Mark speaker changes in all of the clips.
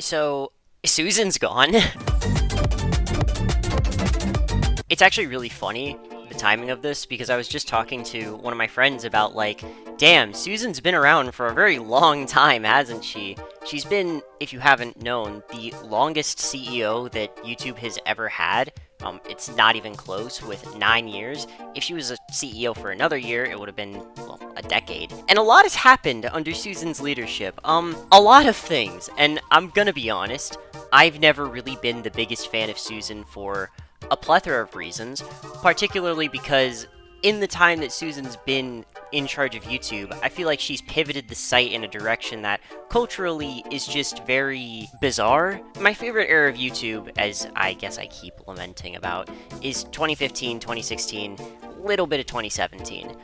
Speaker 1: So, Susan's gone. It's actually really funny, the timing of this, because I was just talking to one of my friends about, like, damn, Susan's been around for a very long time, hasn't she? She's been, if you haven't known, the longest CEO that YouTube has ever had. It's not even close, with 9 years. If she was a CEO for another year, it would have been, well, a decade. And a lot has happened under Susan's leadership. A lot of things. And I'm gonna be honest, I've never really been the biggest fan of Susan for a plethora of reasons, particularly because in the time that Susan's been in charge of YouTube, I feel like she's pivoted the site in a direction that culturally is just very bizarre. My favorite era of YouTube, as I guess I keep lamenting about, is 2015, 2016, little bit of 2017.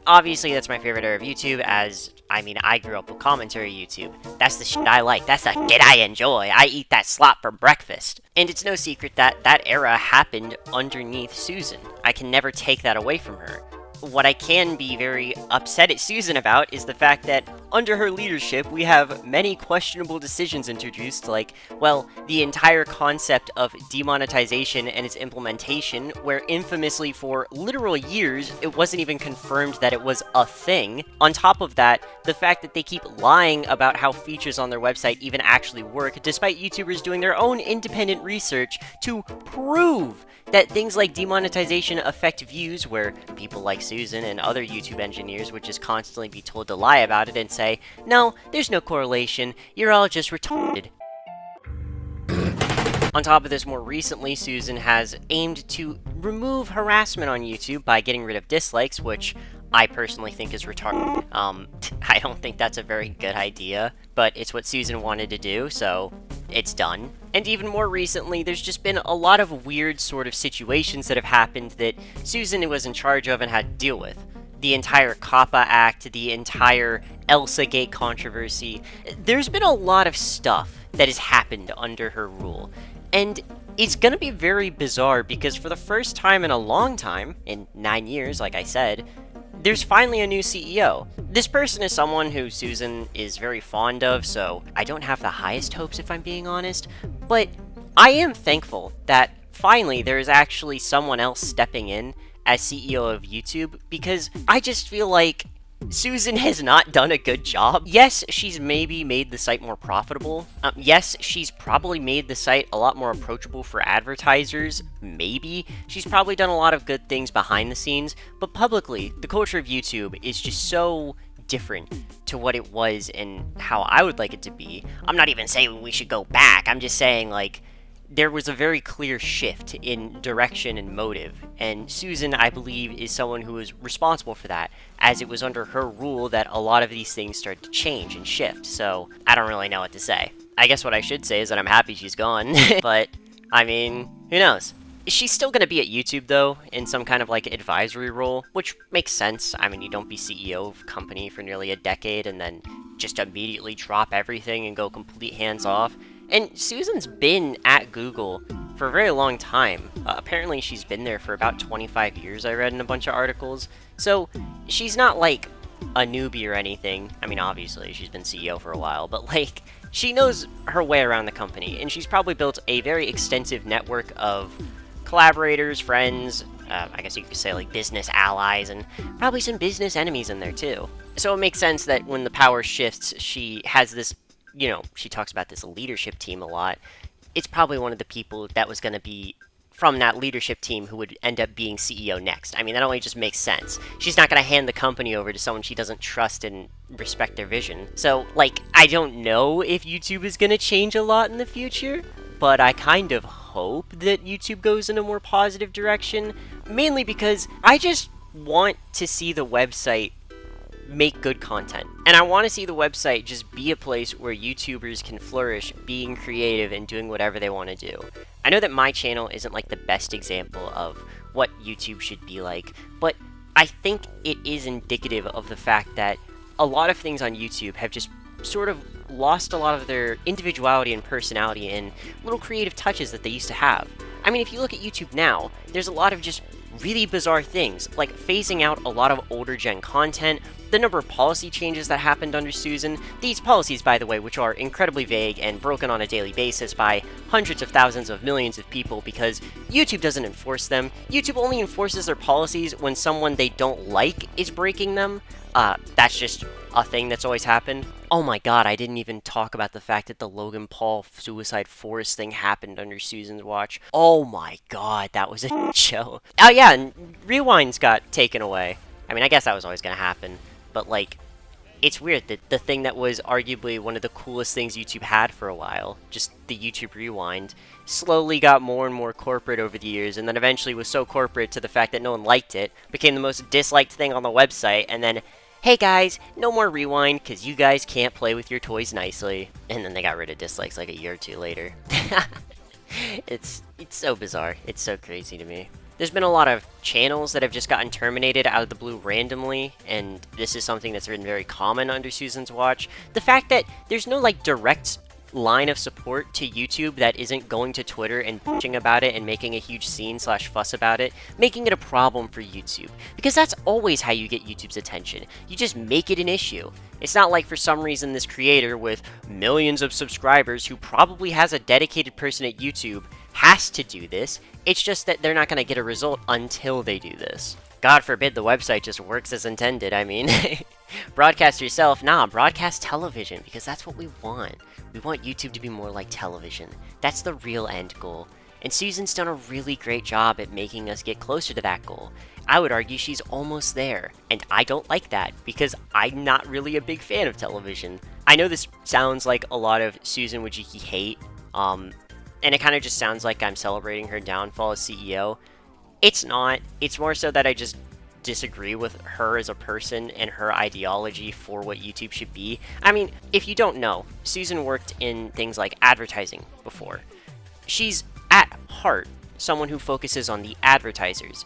Speaker 1: Obviously, that's my favorite era of YouTube, as, I mean, I grew up with commentary YouTube. That's the shit I like. That's the shit I enjoy. I eat that slop for breakfast. And it's no secret that that era happened underneath Susan. I can never take that away from her. What I can be very upset at Susan about is the fact that under her leadership, we have many questionable decisions introduced, like, well, the entire concept of demonetization and its implementation, where infamously for literal years, it wasn't even confirmed that it was a thing. On top of that, the fact that they keep lying about how features on their website even actually work, despite YouTubers doing their own independent research to prove that things like demonetization affect views, where people like Susan and other YouTube engineers would just constantly be told to lie about it and say, no, there's no correlation, you're all just retarded. On top of this, more recently, Susan has aimed to remove harassment on YouTube by getting rid of dislikes, which I personally think is retarded. I don't think that's a very good idea, but it's what Susan wanted to do, so it's done. And even more recently, there's just been a lot of weird sort of situations that have happened that Susan was in charge of and had to deal with. The entire COPPA Act, the entire ElsaGate controversy. There's been a lot of stuff that has happened under her rule. And it's gonna be very bizarre because for the first time in a long time, in 9 years, like I said, there's finally a new CEO. This person is someone who Susan is very fond of, so I don't have the highest hopes if I'm being honest, but I am thankful that finally there is actually someone else stepping in as CEO of YouTube, because I just feel like Susan has not done a good job. Yes, she's maybe made the site more profitable. Yes, she's probably made the site a lot more approachable for advertisers. Maybe. She's probably done a lot of good things behind the scenes, but publicly, the culture of YouTube is just so different to what it was and how I would like it to be. I'm not even saying we should go back. I'm just saying, like, there was a very clear shift in direction and motive, and Susan, I believe, is someone who is responsible for that, as it was under her rule that a lot of these things started to change and shift, so I don't really know what to say. I guess what I should say is that I'm happy she's gone, but, I mean, who knows? She's still gonna be at YouTube, though, in some kind of, like, advisory role, which makes sense. I mean, you don't be CEO of a company for nearly a decade and then just immediately drop everything and go complete hands-off. And Susan's been at Google for a very long time. Apparently she's been there for about 25 years, I read in a bunch of articles. So she's not like a newbie or anything. I mean, obviously she's been CEO for a while, but like, she knows her way around the company, and she's probably built a very extensive network of collaborators, friends, I guess you could say like business allies, and probably some business enemies in there too. So it makes sense that when the power shifts, she has this, you know, she talks about this leadership team a lot. It's probably one of the people that was going to be from that leadership team who would end up being CEO next. I mean, that only just makes sense. She's not going to hand the company over to someone she doesn't trust and respect their vision. So, like, I don't know if YouTube is going to change a lot in the future, but I kind of hope that YouTube goes in a more positive direction, mainly because I just want to see the website make good content. And I want to see the website just be a place where YouTubers can flourish being creative and doing whatever they want to do. I know that my channel isn't like the best example of what YouTube should be like, but I think it is indicative of the fact that a lot of things on YouTube have just sort of lost a lot of their individuality and personality and little creative touches that they used to have. I mean, if you look at YouTube now, there's a lot of just really bizarre things, like phasing out a lot of older gen content, The number of policy changes that happened under Susan, these policies, by the way, which are incredibly vague and broken on a daily basis by hundreds of thousands of millions of people because YouTube doesn't enforce them. YouTube only enforces their policies when someone they don't like is breaking them. That's just a thing that's always happened. Oh my god, I didn't even talk about the fact that the Logan Paul suicide forest thing happened under Susan's watch. Oh my god, that was a show. Oh yeah, and Rewinds got taken away. I mean, I guess that was always gonna happen, but like, it's weird that the thing that was arguably one of the coolest things YouTube had for a while, just the YouTube Rewind, slowly got more and more corporate over the years, and then eventually was so corporate to the fact that no one liked it, became the most disliked thing on the website, and then, hey guys, no more Rewind, because you guys can't play with your toys nicely. And then they got rid of dislikes like a year or two later. It's so bizarre. It's so crazy to me. There's been a lot of channels that have just gotten terminated out of the blue randomly, and this is something that's been very common under Susan's watch. The fact that there's no, like, direct line of support to YouTube that isn't going to Twitter and bitching about it and making a huge scene / fuss about it, making it a problem for YouTube. Because that's always how you get YouTube's attention. You just make it an issue. It's not like for some reason this creator with millions of subscribers who probably has a dedicated person at YouTube has to do this. It's just that they're not going to get a result until they do this. God forbid the website just works as intended, I mean. Broadcast yourself? Nah, broadcast television, because that's what we want. We want YouTube to be more like television. That's the real end goal. And Susan's done a really great job at making us get closer to that goal. I would argue she's almost there, and I don't like that, because I'm not really a big fan of television. I know this sounds like a lot of Susan Wojcicki hate, and it kind of just sounds like I'm celebrating her downfall as CEO. It's not. It's more so that I just disagree with her as a person and her ideology for what YouTube should be. I mean, if you don't know, Susan worked in things like advertising before. She's, at heart, someone who focuses on the advertisers.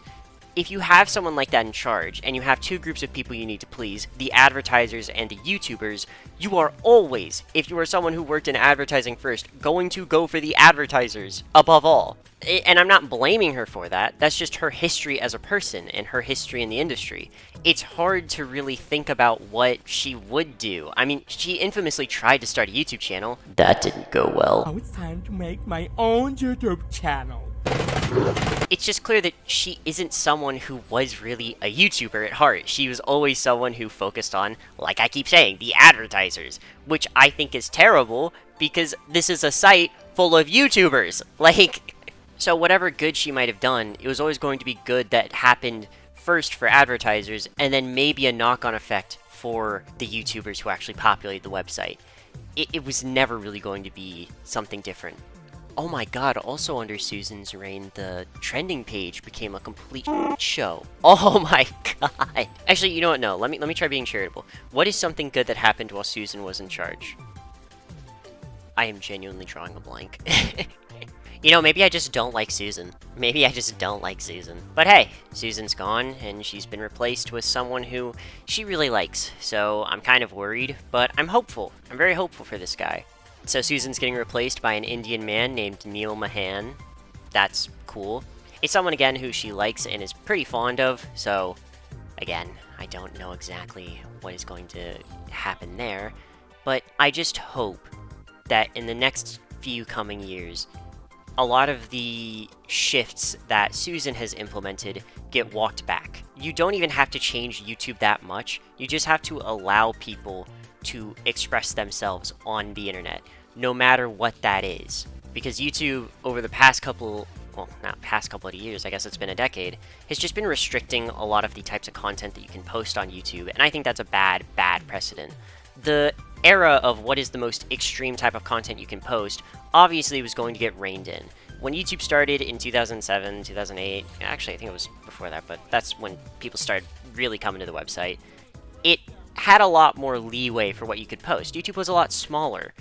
Speaker 1: If you have someone like that in charge, and you have two groups of people you need to please, the advertisers and the YouTubers, you are always, if you are someone who worked in advertising first, going to go for the advertisers above all. And I'm not blaming her for that, that's just her history as a person and her history in the industry. It's hard to really think about what she would do. I mean, she infamously tried to start a YouTube channel. That didn't go well.
Speaker 2: Now it's time to make my own YouTube channel.
Speaker 1: It's just clear that she isn't someone who was really a YouTuber at heart. She was always someone who focused on, like I keep saying, the advertisers, which I think is terrible because this is a site full of YouTubers. Like, so whatever good she might have done, it was always going to be good that happened first for advertisers and then maybe a knock-on effect for the YouTubers who actually populate the website. It was never really going to be something different. Oh my god, also under Susan's reign, the trending page became a complete show. Oh my god. Actually, you know what? No, let me try being charitable. What is something good that happened while Susan was in charge? I am genuinely drawing a blank. You know, maybe I just don't like Susan. Maybe I just don't like Susan. But hey, Susan's gone, and she's been replaced with someone who she really likes. So I'm kind of worried, but I'm hopeful. I'm very hopeful for this guy. So Susan's getting replaced by an Indian man named Neil Mahan. That's cool. It's someone, again, who she likes and is pretty fond of, so, again, I don't know exactly what is going to happen there, but I just hope that in the next few coming years, a lot of the shifts that Susan has implemented get walked back. You don't even have to change YouTube that much, you just have to allow people to express themselves on the internet, no matter what that is. Because YouTube, over the past couple, well, not past couple of years, I guess it's been a decade, has just been restricting a lot of the types of content that you can post on YouTube, and I think that's a bad precedent. The era of what is the most extreme type of content you can post obviously was going to get reined in. When YouTube started in 2007, 2008, actually I think it was before that, but that's when people started really coming to the website, it had a lot more leeway for what you could post. YouTube was a lot smaller.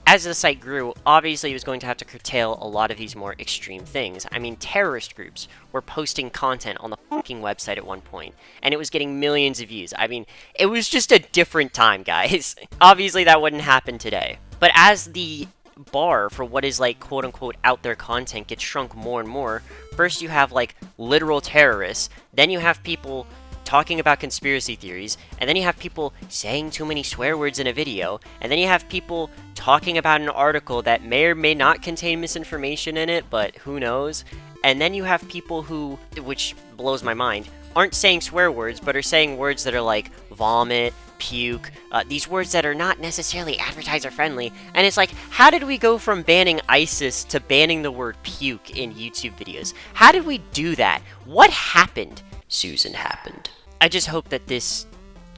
Speaker 1: As the site grew, obviously it was going to have to curtail a lot of these more extreme things. I mean, terrorist groups were posting content on the fucking website at one point, and it was getting millions of views. I mean, it was just a different time, guys. Obviously that wouldn't happen today. But as the bar for what is like quote-unquote out there content gets shrunk more and more, first you have like literal terrorists, then you have people talking about conspiracy theories, and then you have people saying too many swear words in a video, and then you have people talking about an article that may or may not contain misinformation in it, but who knows? And then you have people who, which blows my mind, aren't saying swear words, but are saying words that are like vomit, puke, these words that are not necessarily advertiser friendly, and it's like, how did we go from banning ISIS to banning the word puke in YouTube videos? How did we do that? What happened? Susan happened. I just hope that this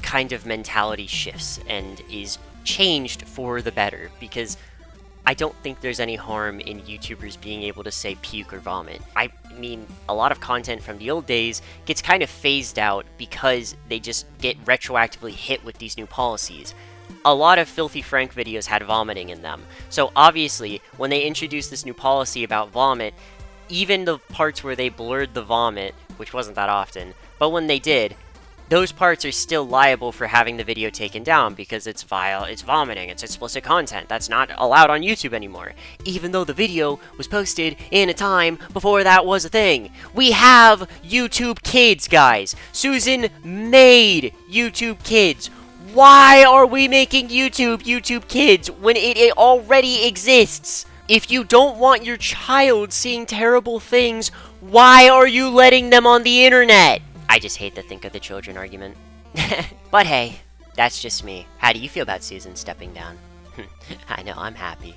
Speaker 1: kind of mentality shifts and is changed for the better, because I don't think there's any harm in YouTubers being able to say puke or vomit. I mean, a lot of content from the old days gets kind of phased out because they just get retroactively hit with these new policies. A lot of Filthy Frank videos had vomiting in them. So obviously, when they introduced this new policy about vomit, even the parts where they blurred the vomit, which wasn't that often, but when they did, those parts are still liable for having the video taken down because it's vile, it's vomiting, it's explicit content. That's not allowed on YouTube anymore, even though the video was posted in a time before that was a thing. We have YouTube Kids, guys. Susan made YouTube Kids. Why are we making YouTube Kids when it already exists? If you don't want your child seeing terrible things, why are you letting them on the internet? I just hate the think of the children argument. But hey, that's just me. How do you feel about Susan stepping down? I know, I'm happy.